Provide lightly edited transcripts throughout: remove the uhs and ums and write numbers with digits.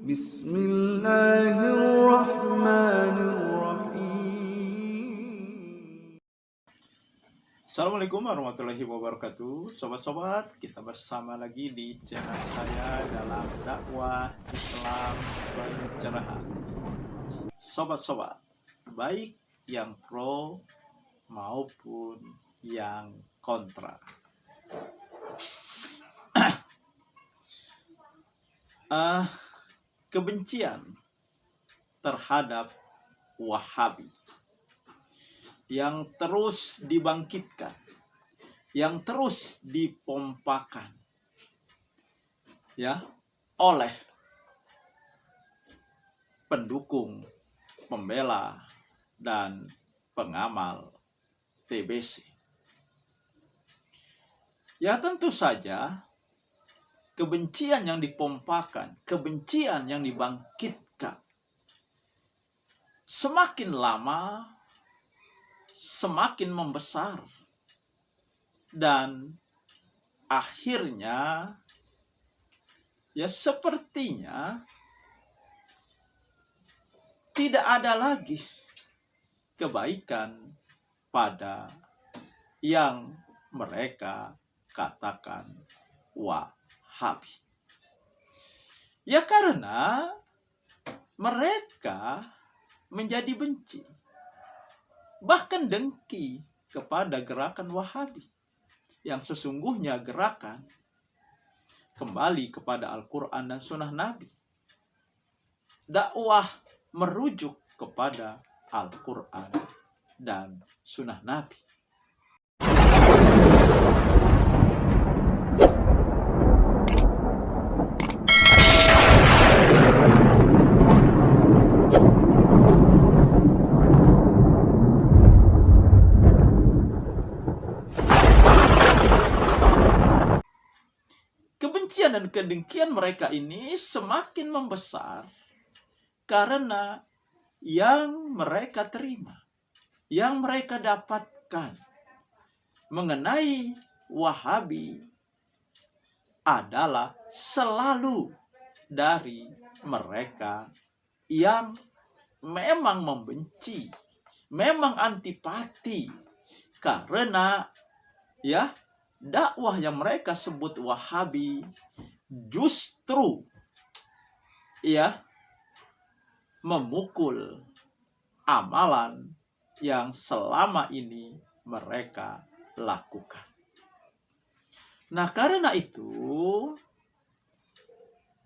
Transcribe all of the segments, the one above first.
Bismillahirrahmanirrahim. Assalamualaikum warahmatullahi wabarakatuh. Sobat-sobat, kita bersama lagi di channel saya dalam dakwah Islam pencerahan. Sobat-sobat, baik yang pro maupun yang kontra. Kebencian terhadap Wahabi yang terus dibangkitkan, yang terus dipompakan ya oleh pendukung, pembela dan pengamal TBC. Ya tentu saja kebencian yang dipompakan, kebencian yang dibangkitkan semakin lama semakin membesar dan akhirnya ya sepertinya tidak ada lagi kebaikan pada yang mereka katakan Wahabi. Ya karena mereka menjadi benci, bahkan dengki kepada gerakan Wahabi yang sesungguhnya gerakan kembali kepada Al-Quran dan Sunnah Nabi. Dakwah merujuk kepada Al-Quran dan Sunnah Nabi. Kebencian dan kedengkian mereka ini semakin membesar karena yang mereka terima, yang mereka dapatkan mengenai Wahabi adalah selalu dari mereka yang memang membenci, memang antipati karena ya dakwah yang mereka sebut Wahabi justru ya memukul amalan yang selama ini mereka lakukan. Nah, karena itu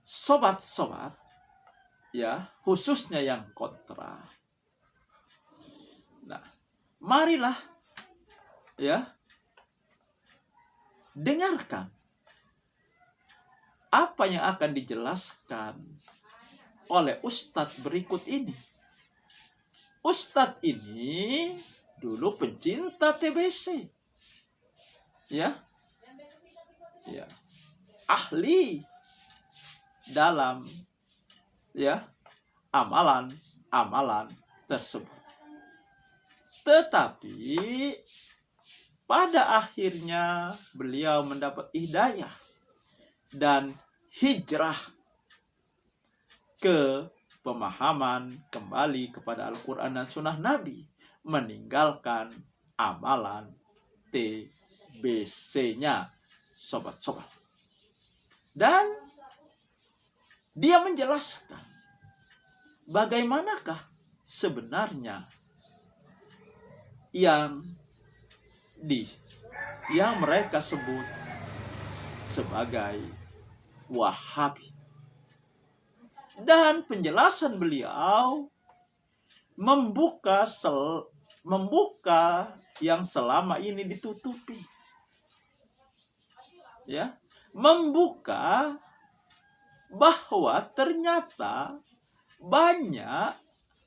sobat-sobat ya, khususnya yang kontra. Nah, marilah ya dengarkan apa yang akan dijelaskan oleh Ustadz berikut ini. Ustadz ini dulu pencinta TBC. Ya. Ya. Ahli dalam ya amalan tersebut. Tetapi pada akhirnya beliau mendapat hidayah dan hijrah ke pemahaman kembali kepada Al-Quran dan Sunnah Nabi, meninggalkan amalan TBC-nya, sobat-sobat. Dan dia menjelaskan bagaimanakah sebenarnya yang mereka sebut sebagai Wahabi. Dan penjelasan beliau membuka yang selama ini ditutupi. Ya, membuka bahwa ternyata banyak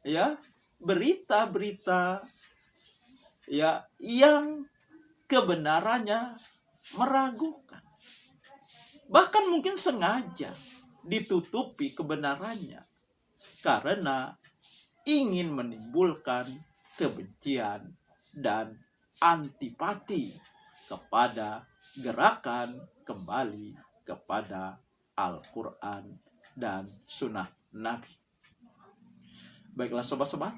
ya berita-berita ya yang kebenarannya meragukan, bahkan mungkin sengaja ditutupi kebenarannya karena ingin menimbulkan kebencian dan antipati kepada gerakan kembali kepada Al-Quran dan Sunnah Nabi. Baiklah sobat-sobat,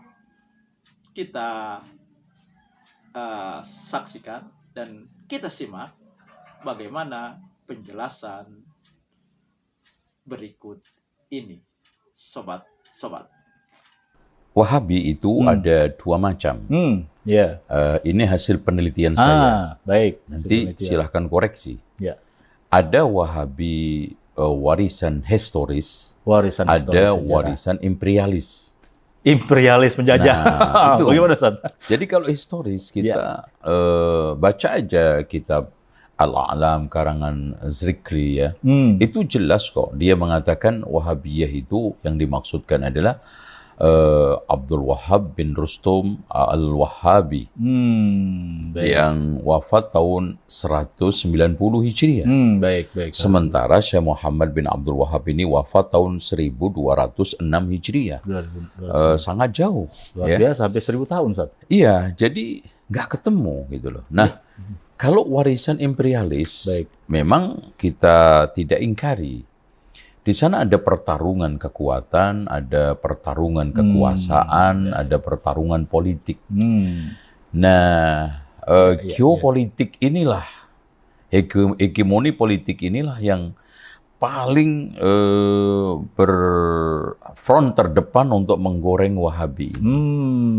kita saksikan dan kita simak bagaimana penjelasan berikut ini, sobat-sobat. Wahabi itu ada 2 macam. Ya. Ini hasil penelitian saya. Baik. Nanti silahkan koreksi. Ya. Ada Wahabi warisan historis, ada warisan imperialis. Imperialis penjajah. Nah, itu. Bagaimana, Ustaz? Jadi kalau historis kita baca aja kitab Al-A'lam karangan Zikri ya. Itu jelas kok. Dia mengatakan Wahabiyah itu yang dimaksudkan adalah Abdul Wahhab bin Rustum Al-Wahhabi yang wafat tahun 190 Hijriah. Baik. Sementara Syekh Muhammad bin Abdul Wahhab ini wafat tahun 1206 Hijriah. Sangat jauh. Luar biasa, sampai 1000 tahun, Ustaz. Iya, jadi nggak ketemu gitu loh. Nah, kalau warisan imperialis, memang kita tidak ingkari. Di sana ada pertarungan kekuatan, ada pertarungan kekuasaan, ada pertarungan politik. Nah, geopolitik inilah, hegemoni politik inilah yang paling berfront terdepan untuk menggoreng Wahabi.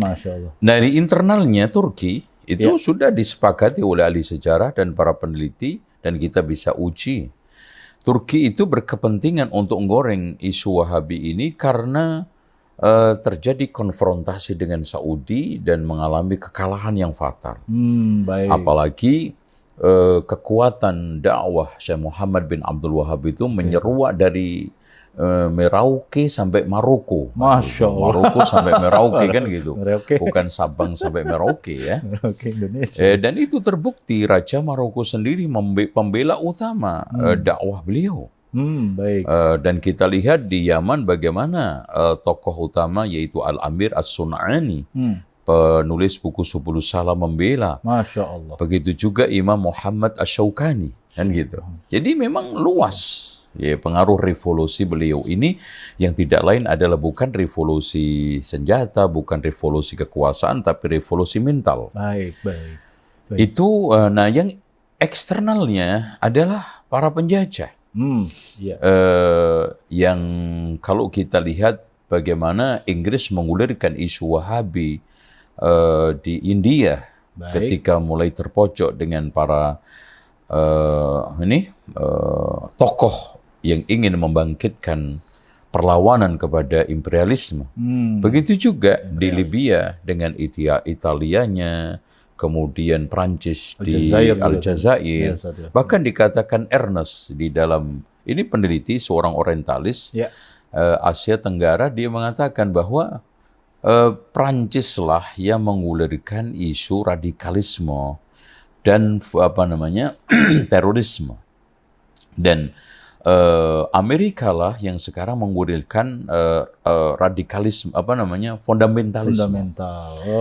Masya Allah. Dari internalnya Turki itu sudah disepakati oleh ahli sejarah dan para peneliti, dan kita bisa uji. Turki itu berkepentingan untuk menggoreng isu Wahabi ini karena terjadi konfrontasi dengan Saudi dan mengalami kekalahan yang fatal. Apalagi kekuatan dakwah Syekh Muhammad bin Abdul Wahhab itu menyeruak dari Merauke sampai Maroko. Masya Allah. Maroko sampai Merauke kan gitu. Bukan Sabang sampai Merauke ya. Merauke Indonesia. Dan itu terbukti Raja Maroko sendiri pembela utama dakwah beliau. Dan kita lihat di Yaman bagaimana tokoh utama yaitu Al-Amir As-Sun'ani, penulis buku Subulus Salam membela. Masya Allah. Begitu juga Imam Muhammad Asy-Syaukani kan gitu. Jadi memang luas. Ya, pengaruh revolusi beliau ini yang tidak lain adalah bukan revolusi senjata, bukan revolusi kekuasaan, tapi revolusi mental. Baik. Itu, nah yang eksternalnya adalah para penjajah. Yang kalau kita lihat bagaimana Inggris mengulirkan isu Wahabi di India ketika mulai terpojok dengan para tokoh yang ingin membangkitkan perlawanan kepada imperialisme. Begitu juga di Libya dengan Italianya, kemudian Prancis di Aljazair. Bahkan dikatakan Ernest di dalam, ini peneliti seorang orientalis Asia Tenggara, dia mengatakan bahwa Prancislah yang mengulirkan isu radikalisme dan terorisme. Dan Amerika lah yang sekarang mengulirkan radikalisme, fundamentalisme.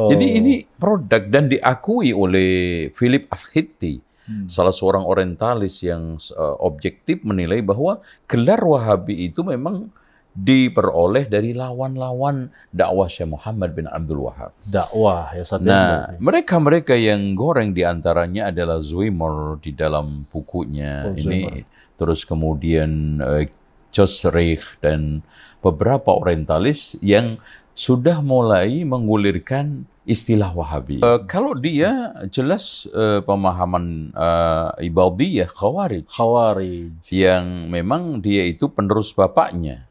Jadi ini produk dan diakui oleh Philip Al-Khitti, salah seorang orientalis yang objektif menilai bahwa gelar Wahabi itu memang diperoleh dari lawan-lawan dakwah Syekh Muhammad bin Abdul Wahhab. Dakwah ya Ustaz. Nah, mereka-mereka yang goreng diantaranya adalah Zuhair di dalam bukunya ini. Terus kemudian Josrich dan beberapa orientalis yang sudah mulai menggulirkan istilah Wahabi. Kalau dia jelas pemahaman Ibadiyah Khawarij yang memang dia itu penerus bapaknya.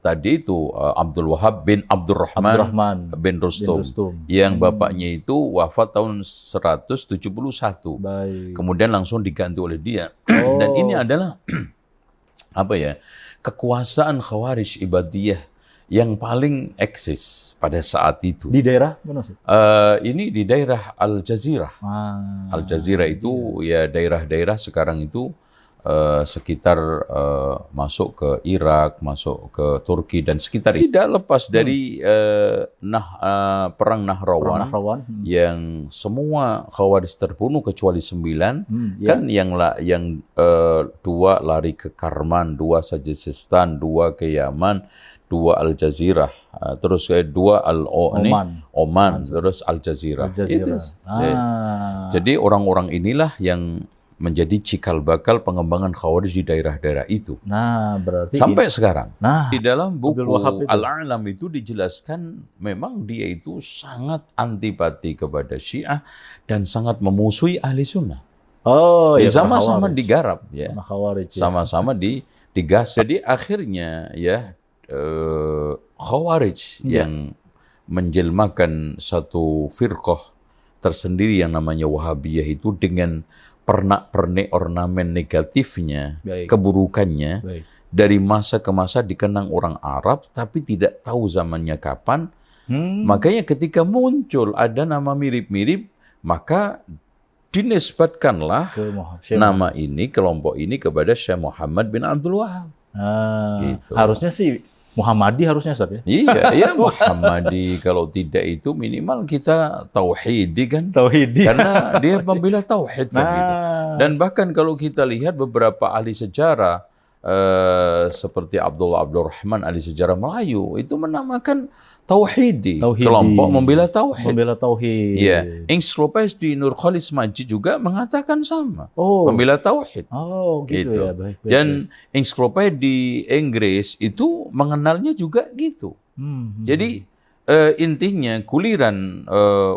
Tadi itu Abdul Wahhab bin Abdurrahman bin Rustum yang bapaknya itu wafat tahun 171. Kemudian langsung diganti oleh dia. Dan ini adalah kekuasaan Khawarij Ibadiyah yang paling eksis pada saat itu. Di daerah mana sih? Ini di daerah Al-Jazirah. Al-Jazirah itu ya daerah-daerah sekarang itu sekitar masuk ke Irak, masuk ke Turki dan sekitar itu. Tidak lepas dari perang Nahrawan Nahrawan. yang semua Khawarij terbunuh kecuali 9. Ya. Kan yang 2 lari ke Karman, 2 Sajistan, 2 ke Yaman, 2 Al Jazirah, terus 2 Oman, terus Al Jazirah. Al-Jazirah. Jadi orang-orang inilah yang menjadi cikal bakal pengembangan Khawarij di daerah-daerah itu. Nah, berarti sampai sekarang. Nah, Di dalam buku Abdul Wahab itu. Al-A'lam itu dijelaskan memang dia itu sangat antipati kepada Syiah dan sangat memusuhi ahli sunnah. Oh, ya, Sama-sama digarap ya. Khawarij, ya. Sama-sama digas. Jadi akhirnya ya Khawarij yang menjelmakan satu firqah tersendiri yang namanya Wahabiyah itu dengan pernak-pernik ornamen negatifnya, Baik. keburukannya, Baik. dari masa ke masa dikenang orang Arab, tapi tidak tahu zamannya kapan. Makanya ketika muncul ada nama mirip-mirip, maka dinisbatkanlah nama ini, kelompok ini kepada Syekh Muhammad bin Abdul Wahab. Gitu. Harusnya sih Muhammadi harusnya, Ustaz, ya? Iya, Muhammadi. Kalau tidak itu minimal kita tauhidi kan. Tauhidi. Karena dia pembela tauhid kan gitu. Dan bahkan kalau kita lihat beberapa ahli sejarah seperti Abdullah Abdurrahman, ahli sejarah Melayu, itu menamakan tauhidi. Kelompok membela tauhid. Membela tauhid. Iya. Ensiklopedia Nurkhalis Majid juga mengatakan sama. Oh. Membela tauhid. Oh, gitu ya. Baik. Dan ensiklopedia Inggris itu mengenalnya juga gitu. Jadi intinya kuliran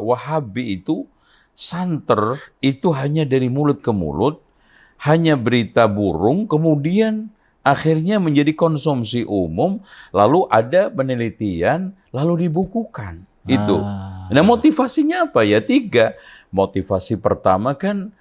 Wahabi itu santer itu hanya dari mulut ke mulut, hanya berita burung, kemudian akhirnya menjadi konsumsi umum, lalu ada penelitian, lalu dibukukan. Itu. Nah, motivasinya apa ya? 3. Motivasi pertama kan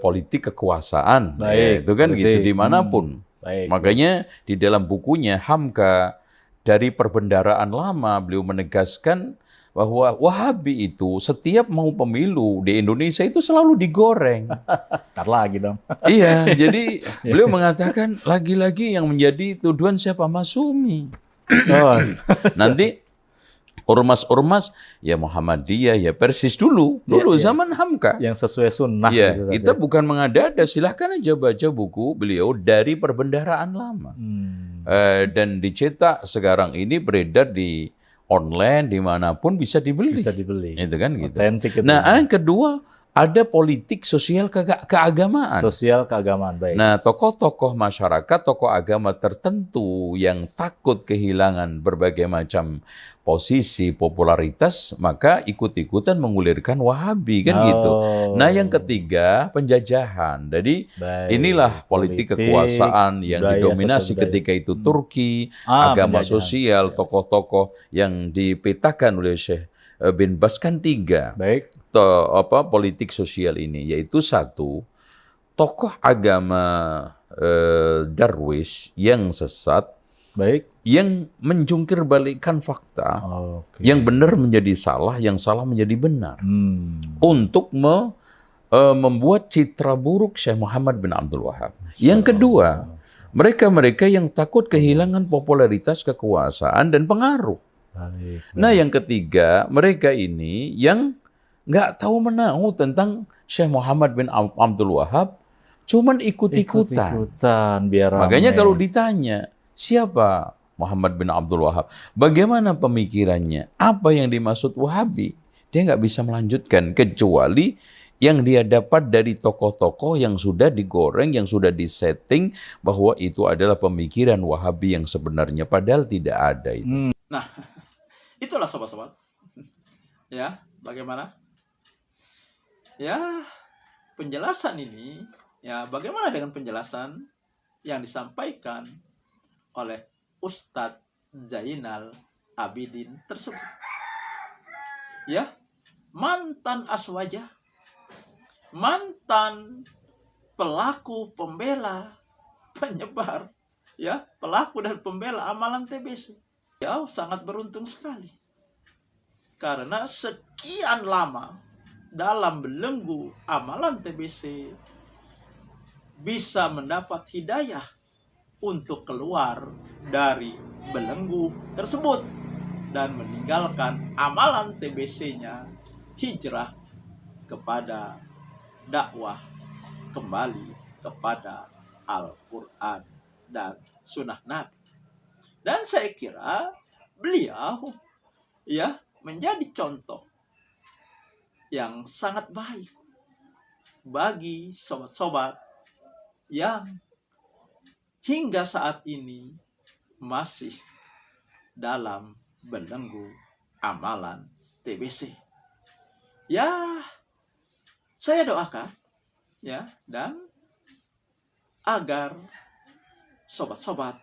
politik kekuasaan. Ya, itu kan gitu dimanapun. Makanya di dalam bukunya Hamka dari perbendaraan lama, beliau menegaskan bahwa Wahabi itu setiap mau pemilu di Indonesia itu selalu digoreng. Ntar lagi dong. Iya, jadi beliau mengatakan lagi-lagi yang menjadi tuduhan siapa? Masumi. Nanti ormas-ormas ya Muhammadiyah ya Persis dulu zaman Hamka. Yang sesuai sunnah. Ya, gitu, kita bukan mengada-ada, silahkan aja baca buku beliau dari perbendaharaan lama. Dan dicetak sekarang ini beredar di online dimanapun bisa dibeli. Bisa dibeli. Itu kan gitu. Nah, yang kedua ada politik sosial keagamaan. Sosial keagamaan, baik. Nah, tokoh-tokoh masyarakat, tokoh agama tertentu yang takut kehilangan berbagai macam posisi popularitas, maka ikut-ikutan mengulirkan Wahabi kan gitu. Nah, yang ketiga penjajahan. Jadi inilah politik kekuasaan yang didominasi ketika itu Turki, agama sosial, tokoh-tokoh yang dipetakan oleh Syekh bin Bas kan 3. Baik. Politik sosial ini, yaitu 1, tokoh agama Darwis yang sesat, baik, yang menjungkir balikkan fakta, yang benar menjadi salah, yang salah menjadi benar, untuk membuat citra buruk Syekh Muhammad bin Abdul Wahab. Yang kedua, mereka-mereka yang takut kehilangan popularitas, kekuasaan, dan pengaruh. Nah, yang ketiga, mereka ini yang nggak tahu menahu tentang Syekh Muhammad bin Abdul Wahab, cuman ikut-ikutan. Makanya kalau ditanya, siapa Muhammad bin Abdul Wahab? Bagaimana pemikirannya? Apa yang dimaksud Wahabi? Dia nggak bisa melanjutkan, kecuali yang dia dapat dari tokoh-tokoh yang sudah digoreng, yang sudah disetting, bahwa itu adalah pemikiran Wahabi yang sebenarnya, padahal tidak ada itu. Nah, itulah sobat-sobat. Ya, bagaimana? Ya, penjelasan ini, ya bagaimana dengan penjelasan yang disampaikan oleh Ustadz Zainal Abidin tersebut? Ya, mantan aswajah, mantan pelaku pembela, penyebar, ya, pelaku dan pembela amalan TBC. Ya, sangat beruntung sekali. Karena sekian lama dalam belenggu amalan TBC, bisa mendapat hidayah untuk keluar dari belenggu tersebut dan meninggalkan amalan TBC-nya, hijrah kepada dakwah, kembali kepada Al-Quran dan Sunnah Nabi. Dan saya kira beliau ya menjadi contoh yang sangat baik bagi sobat-sobat yang hingga saat ini masih dalam belenggu amalan TBC. Ya, saya doakan ya, dan agar sobat-sobat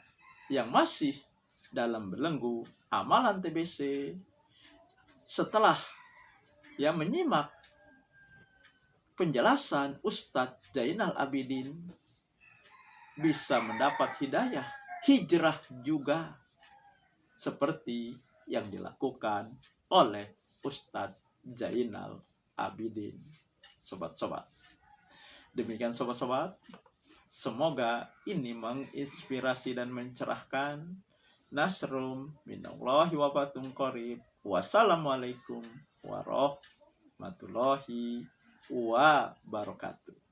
yang masih dalam belenggu amalan TBC setelah ya menyimak penjelasan Ustadz Zainal Abidin bisa mendapat hidayah, hijrah juga seperti yang dilakukan oleh Ustadz Zainal Abidin. Sobat-sobat, demikian sobat-sobat, semoga ini menginspirasi dan mencerahkan. Nasrum minallahi wa fathun qarib. Wassalamualaikum warahmatullahi wabarakatuh.